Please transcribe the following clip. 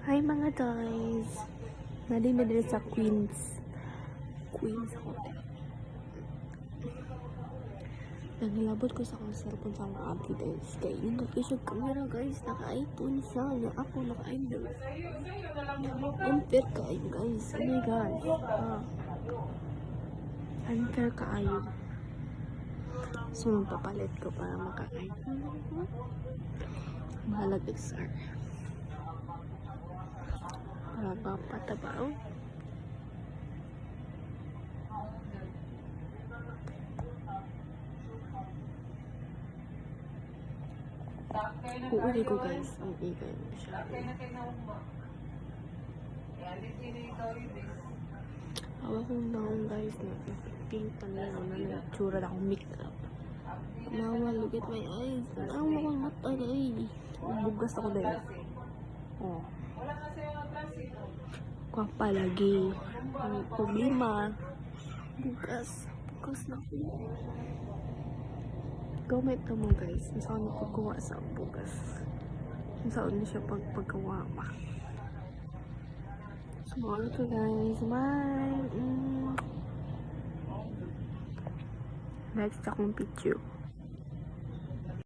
Hi mga guys! Nadi sa Queens Hotel. Nangilabot ko sa akong cellphone sa akong ate guys. Kaya yung siya camera guys. Naka-iPhone siya. Na ako naka-Android. Unfair kaayo guys. Oh my gosh. Unfair kaayo. So magpapalit ko para maka-iPhone. Mahalag XR. Para papatabaw. Uuwi ko guys. Ang igay mo siya. Hawa kong naong guys na pink panalo na nagtsura na akong makeup. Nawa, look at my eyes. Nawa akong mata na eh. Bugas ako dahil. Oh. Kwapa lagi. Ang problema. Bugas. Bugas na ako. Comment na mo guys. Kung saan na pagkuha sa bugas. Kung saan na siya pagkuha pa. Small to guys. Bye! Next akong picture.